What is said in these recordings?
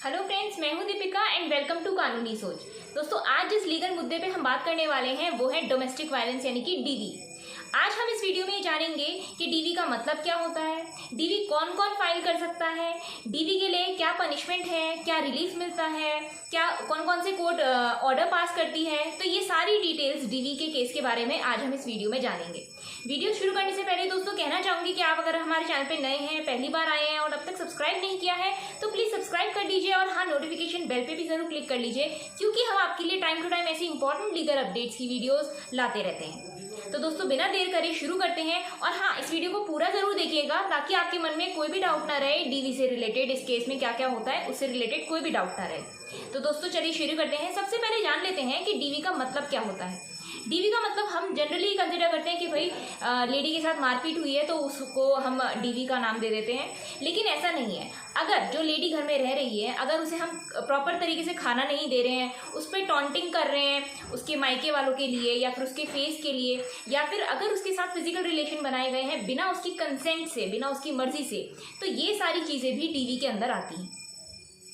Hello friends, मैं हूं Deepika and welcome to कानूनी सोच। दोस्तों, आज जिस लीगल मुद्दे पे हम बात करने वाले हैं वो है डोमेस्टिक वायलेंस यानी कि डीवी। आज हम इस वीडियो में जानेंगे कि डीवी का मतलब क्या होता है, डीवी कौन कौन फाइल कर सकता है, डीवी के लिए क्या पनिशमेंट है, क्या रिलीफ मिलता है, क्या कौन कौन से कोर्ट ऑर्डर पास करती है। तो ये सारी डिटेल्स डीवी के केस के बारे में आज हम इस वीडियो में जानेंगे। वीडियो शुरू करने से पहले दोस्तों कहना चाहूंगी कि आप अगर हमारे चैनल पे नए हैं, पहली बार आए हैं और अब तक सब्सक्राइब नहीं किया है तो प्लीज सब्सक्राइब कर दीजिए और हाँ, नोटिफिकेशन बेल पे भी जरूर क्लिक कर लीजिए, क्योंकि हम आपके लिए टाइम टू टाइम ऐसी इंपॉर्टेंट लीगल अपडेट्स की वीडियोस लाते रहते हैं। तो दोस्तों, बिना देर करे शुरू करते हैं। और हाँ, इस वीडियो को पूरा जरूर देखिएगा ताकि आपके मन में कोई भी डाउट ना रहे, डीवी से रिलेटेड इस केस में क्या क्या होता है उससे रिलेटेड कोई भी डाउट ना रहे। तो दोस्तों चलिए शुरू करते हैं। सबसे पहले जान लेते हैं कि डीवी का मतलब क्या होता है। डीवी का मतलब हम जनरली कंसिडर करते हैं कि भाई लेडी के साथ मारपीट हुई है तो उसको हम डीवी का नाम दे देते हैं, लेकिन ऐसा नहीं है। अगर जो लेडी घर में रह रही है, अगर उसे हम प्रॉपर तरीके से खाना नहीं दे रहे हैं, उस पर टॉन्टिंग कर रहे हैं उसके मायके वालों के लिए या फिर उसके फेस के लिए, या फिर अगर उसके साथ फिजिकल रिलेशन बनाए गए हैं बिना उसकी कंसेंट से, बिना उसकी मर्जी से, तो ये सारी चीजें भी डीवी के अंदर आती हैं।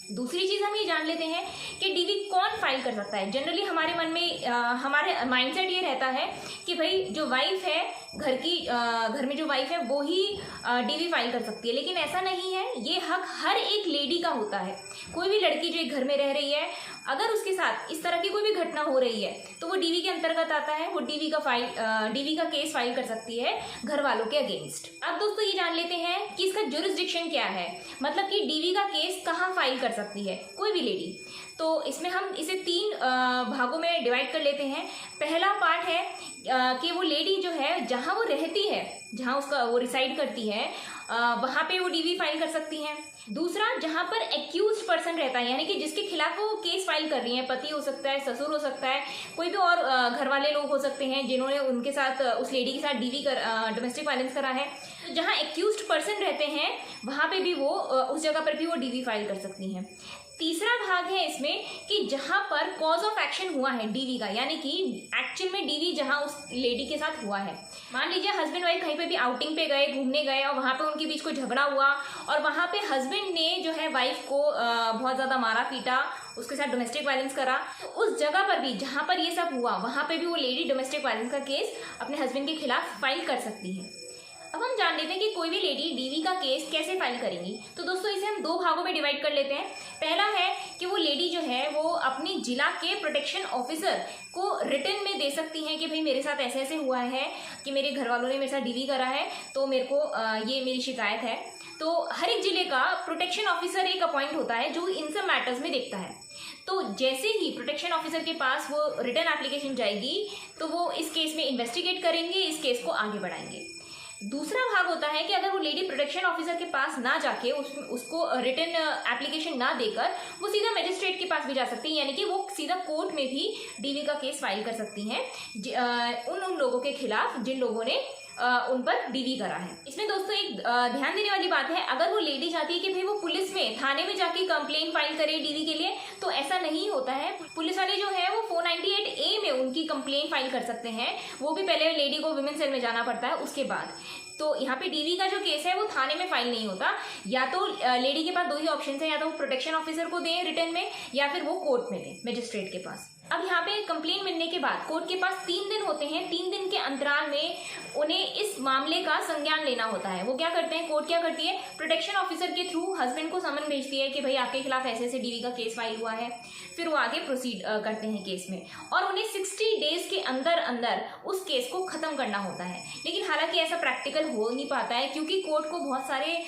दूसरी चीज हम ये जान लेते हैं कि डीवी कौन फाइल कर सकता है। जनरली हमारे मन में हमारे माइंडसेट ये रहता है कि भाई जो वाइफ है घर में जो वाइफ है वो ही डीवी फाइल कर सकती है, लेकिन ऐसा नहीं है। ये हक हर एक लेडी का होता है। कोई भी लड़की जो एक घर में रह रही है, अगर उसके साथ इस तरह की कोई भी घटना हो रही है तो वो डीवी के अंतर्गत आता है। वो डीवी का केस फाइल कर सकती है घर वालों के अगेंस्ट। अब दोस्तों ये जान लेते हैं कि इसका जुरिस्डिक्शन क्या है, मतलब कि डीवी का केस कहाँ फाइल कर सकती है कोई भी लेडी। तो इसमें हम इसे 3 भागों में डिवाइड कर लेते हैं। पहला पार्ट है कि वो लेडी जो है जहाँ वो रहती है, जहाँ वो रिसाइड करती है, वहाँ पे वो डीवी फाइल कर सकती हैं। दूसरा, जहाँ पर एक्यूज्ड पर्सन रहता है, यानी कि जिसके खिलाफ वो केस फाइल कर रही है, पति हो सकता है, ससुर हो सकता है, कोई भी और घर वाले लोग हो सकते हैं जिन्होंने उनके साथ उस लेडी के साथ डोमेस्टिक वायलेंस करा है। तो जहाँ एक्यूज्ड पर्सन रहते हैं वहाँ पे भी वो उस जगह पर भी वो डीवी फाइल कर सकती हैं। तीसरा भाग है इसमें कि जहां पर कॉज ऑफ एक्शन हुआ है डीवी का, यानी कि एक्चुअल में डीवी जहां उस लेडी के साथ हुआ है। मान लीजिए हस्बैंड वाइफ कहीं पे भी आउटिंग पे गए, घूमने गए और वहां पे उनके बीच कोई झगड़ा हुआ और वहां पे हस्बैंड ने जो है वाइफ को बहुत ज्यादा मारा पीटा, उसके साथ डोमेस्टिक वायलेंस करा। तो उस जगह पर भी जहां पर ये सब हुआ वहां पे भी वो लेडी डोमेस्टिक वायलेंस का केस अपने हस्बैंड के खिलाफ फाइल कर सकती है। अब हम जान लेते हैं कि कोई भी लेडी डीवी का केस कैसे फाइल करेंगी। तो दोस्तों इसे हम 2 भागों में डिवाइड कर लेते हैं। पहला है कि वो लेडी जो है वो अपनी जिला के प्रोटेक्शन ऑफिसर को रिटन में दे सकती हैं कि भाई मेरे साथ ऐसे ऐसे हुआ है कि मेरे घर वालों ने मेरे साथ डीवी करा है, तो मेरे को ये मेरी शिकायत है। तो हर एक जिले का प्रोटेक्शन ऑफिसर एक अपॉइंट होता है जो इन सब मैटर्स में देखता है। तो जैसे ही प्रोटेक्शन ऑफिसर के पास वो रिटन एप्लीकेशन जाएगी तो वो इस केस में इन्वेस्टिगेट करेंगे, इस केस को आगे बढ़ाएंगे। दूसरा भाग होता है कि अगर वो लेडी प्रोटेक्शन ऑफिसर के पास ना जाके उसको रिटन एप्लीकेशन ना देकर वो सीधा मजिस्ट्रेट के पास भी जा सकती है, यानी कि वो सीधा कोर्ट में भी डीवी का केस फाइल कर सकती हैं उन लोगों के खिलाफ जिन लोगों ने उन पर डीवी करा है। इसमें दोस्तों एक ध्यान देने वाली बात है, अगर वो लेडी चाहती है कि भाई वो पुलिस में, थाने में जाके कंप्लेंट फाइल करे डीवी के लिए, तो ऐसा नहीं होता है। पुलिस वाले जो है वो 498A में उनकी कंप्लेंट फाइल कर सकते हैं। वो भी पहले लेडी को विमेन सेल में जाना पड़ता है उसके बाद। तो यहाँ पे डीवी का जो केस है वो थाने में फाइल नहीं होता। या तो लेडी के पास 2 ही ऑप्शन है, या तो वो प्रोटेक्शन ऑफिसर को दें रिटर्न में या फिर वो कोर्ट में दें, मजिस्ट्रेट के पास। अब यहाँ पे कंप्लेंट मिलने के बाद कोर्ट के पास 3 दिन होते हैं। 3 दिन के अंतराल में उन्हें इस मामले का संज्ञान लेना होता है। वो क्या करते हैं, कोर्ट क्या करती है, प्रोटेक्शन ऑफिसर के थ्रू हस्बैंड को समन भेजती है कि भाई आपके खिलाफ ऐसे ऐसे डीवी का केस फाइल हुआ है। फिर वो आगे प्रोसीड करते हैं केस में और उन्हें 60 डेज के अंदर अंदर उस केस को खत्म करना होता है। लेकिन हालांकि ऐसा प्रैक्टिकल हो नहीं पाता है, क्योंकि कोर्ट को बहुत सारे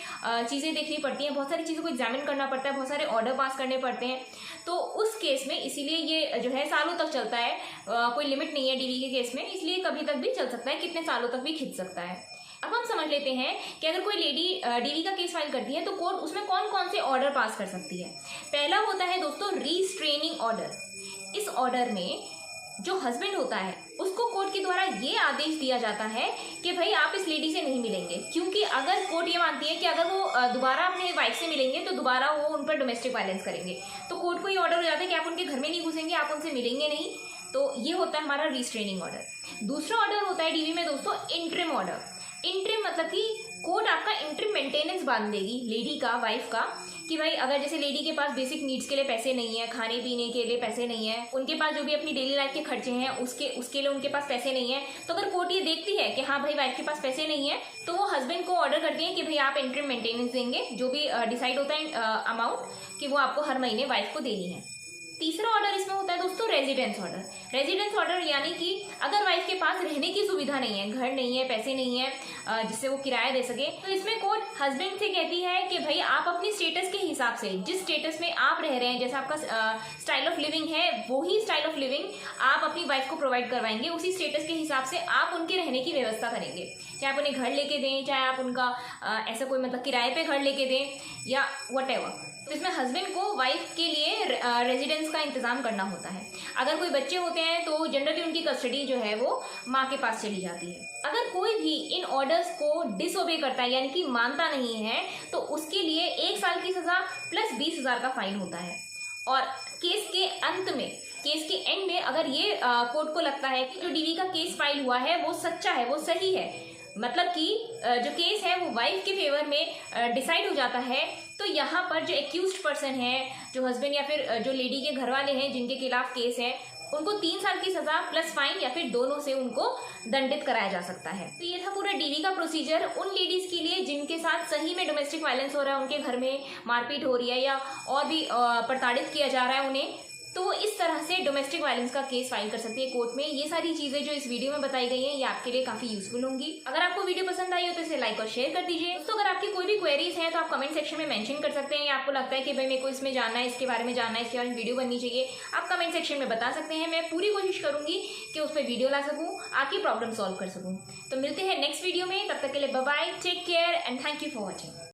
चीजें देखनी पड़ती हैं, बहुत सारी चीजों को एग्जामिन करना पड़ता है, बहुत सारे ऑर्डर पास करने पड़ते हैं। तो उस केस में इसीलिए ये जो है सालों तक चलता है। कोई लिमिट नहीं है डीवी के केस में, इसलिए कभी तक भी चल सकता है, कितने सालों तक भी खिंच सकता है। अब हम समझ लेते हैं कि अगर कोई लेडी डीवी का केस फाइल करती है तो कोर्ट उसमें कौन कौन से ऑर्डर पास कर सकती है। पहला होता है दोस्तों रिस्ट्रेनिंग ऑर्डर। इस ऑर्डर में जो हस्बैंड होता है उसको कोर्ट के द्वारा ये आदेश दिया जाता है कि भाई आप इस लेडी से नहीं मिलेंगे, क्योंकि अगर कोर्ट ये मानती है कि अगर वो दोबारा अपने वाइफ से मिलेंगे तो दोबारा वो उन पर डोमेस्टिक वायलेंस करेंगे, तो कोर्ट को ये ऑर्डर हो जाता है कि आप उनके घर में नहीं घुसेंगे, आप उनसे मिलेंगे नहीं। तो ये होता है हमारा रिस्ट्रेनिंग ऑर्डर। दूसरा ऑर्डर होता है डीवी में दोस्तों इंटरिम ऑर्डर। इंटरिम मतलब कि कोर्ट आपका इंटरिम मेंटेनेंस बांध देगी लेडी का, वाइफ का, कि भाई अगर जैसे लेडी के पास बेसिक नीड्स के लिए पैसे नहीं है, खाने पीने के लिए पैसे नहीं है, उनके पास जो भी अपनी डेली लाइफ के खर्चे हैं उसके लिए उनके पास पैसे नहीं है, तो अगर कोर्ट ये देखती है कि हाँ भाई वाइफ के पास पैसे नहीं है, तो वो हस्बैंड को ऑर्डर करती है कि भाई आप इंटरिम मेंटेनेंस देंगे, जो भी डिसाइड होता है अमाउंट, कि वो आपको हर महीने वाइफ को देनी है। तीसरा ऑर्डर इसमें होता है दोस्तों रेजिडेंस ऑर्डर। रेजिडेंस ऑर्डर यानी कि अगर वाइफ के पास रहने की सुविधा नहीं है, घर नहीं है, पैसे नहीं है जिससे वो किराया दे सके, तो इसमें कोर्ट हस्बैंड से कहती है कि भाई आप अपनी स्टेटस के हिसाब से, जिस स्टेटस में आप रह रहे हैं, जैसा आपका स्टाइल ऑफ लिविंग है, वही स्टाइल ऑफ लिविंग आप अपनी वाइफ को प्रोवाइड करवाएंगे। उसी स्टेटस के हिसाब से आप उनके रहने की व्यवस्था करेंगे, चाहे आप उन्हें घर लेके दें, चाहे आप उनका ऐसा कोई मतलब किराए पे घर लेके दें या वट। तो इसमें हस्बैंड को वाइफ के लिए रेजिडेंस का इंतजाम करना होता है। अगर कोई बच्चे होते हैं तो जनरली उनकी कस्टडी जो है वो माँ के पास चली जाती है। अगर कोई भी इन ऑर्डर्स को डिसओबे करता है यानी कि मानता नहीं है, तो उसके लिए 1 साल की सजा प्लस 20,000 का फाइन होता है। और केस के अंत में, केस के एंड में अगर ये कोर्ट को लगता है कि जो डीवी का केस फाइल हुआ है वो सच्चा है, वो सही है, मतलब कि जो केस है वो वाइफ के फेवर में डिसाइड हो जाता है, तो यहाँ पर जो एक्यूज्ड पर्सन है, जो हस्बैंड या फिर जो लेडी के घर वाले हैं जिनके खिलाफ केस है, उनको 3 साल की सजा प्लस फाइन या फिर दोनों से उनको दंडित कराया जा सकता है। तो ये था पूरा डीवी का प्रोसीजर उन लेडीज के लिए जिनके साथ सही में डोमेस्टिक वायलेंस हो रहा है, उनके घर में मारपीट हो रही है या और भी प्रताड़ित किया जा रहा है उन्हें, तो वो इस तरह से डोमेस्टिक वायलेंस का केस फाइल कर सकती है कोर्ट में। ये सारी चीजें जो इस वीडियो में बताई गई हैं ये आपके लिए काफी यूजफुल होंगी। अगर आपको वीडियो पसंद आई हो तो इसे लाइक और शेयर कर दीजिए। दोस्तों अगर आपकी कोई भी क्वेरीज हैं तो आप कमेंट सेक्शन में मेंशन कर सकते हैं, या आपको लगता है कि भाई मेरे को इसमें जानना है, इसके बारे में जानना है, इसके बारे में वीडियो बननी चाहिए, आप कमेंट सेक्शन में बता सकते हैं। मैं पूरी कोशिश करूंगी कि उस पर वीडियो ला सकूँ, आपकी प्रॉब्लम सॉल्व कर सकूँ। तो मिलते हैं नेक्स्ट वीडियो में, तब तक के लिए bye bye, take care and thank you for watching.